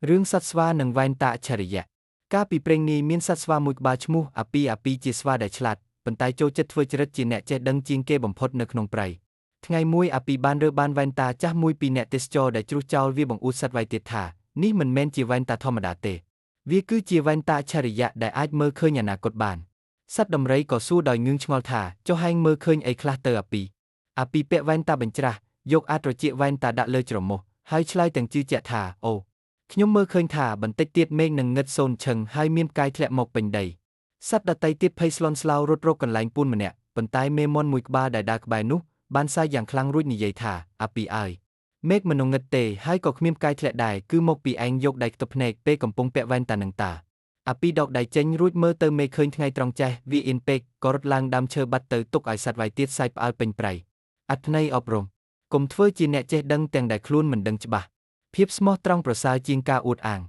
រឿងសត្វស្វានិងវ៉ែនតាអច្ឆរិយៈកាលពីព្រេងនាយមានសត្វស្វាមួយក្បាលឈ្មោះអាពីជាស្វាដែលឆ្លាតប៉ុន្តែចូលចិត្តធ្វើចរិតជាអ្នកចេះដឹងជាងគេបំផុតនៅក្នុងព្រៃថ្ងៃមួយអាពីបានរើបានវ៉ែនតាចាស់មួយពីអ្នកទេសចរដែលជ្រុះចោលវាបង្អួតសត្វវាយទៀតថានេះមិនមែនជាវ៉ែនតាធម្មតាទេវាគឺជាវ៉ែនតាអច្ឆរិយៈដែលអាចមើលឃើញអនាគតបានសត្វដំរីក៏សួរដោយងឿងឆ្ងល់ថាចុះហែងមើលឃើញអីខ្លះទៅអាពីពាក់វ៉ែនតាបញ្ច្រាស់យកអាចត្រចៀកវ៉ែនតាដាក់លើច្រមុះហើយឆ្លើយទាំងជឿជាក់ថាអូខ្ញុំមើលឃើញថាបន្តិចទៀតមេឃនឹងងឹតសូន្យឈឹងហើយមានផ្កាយធ្លាក់មកពេញដីសត្វដតីទៀតភ័យស្លន់ស្លោរត់រកកន្លែងពូនម្នាក់ប៉ុន្តែមេមន់មួយក្បាលដែលដើរក្បែរនោះបានសាយយ៉ាងខ្លាំងរួចនិយាយថាអាពីអើយមេឃមិនងឹតទេហើយក៏គ្មានផ្កាយធ្លាក់ដែរគឺមកពីឯងយកដៃខ្ទប់ភ្នែកពេលកំពុងពាក់វ៉ែនតានឹងតាអាពីដកដៃចេញរួចមើលទៅមេឃឃើញថ្ងៃត្រង់ចេះវាអៀនពេកក៏រត់ឡើងដើមឈើបាត់ទៅទុកឲ្យសត្វវាយទៀតសាយផ្អើលពេញព្រៃអត្ថន័យអប់រំកុំធ្វើជាអ្នកចេះដឹងទាំងដែលខ្លួនមិនដឹងច្បាស់ភាពស្មោះត្រង់ប្រសើរជាងការអួតអាង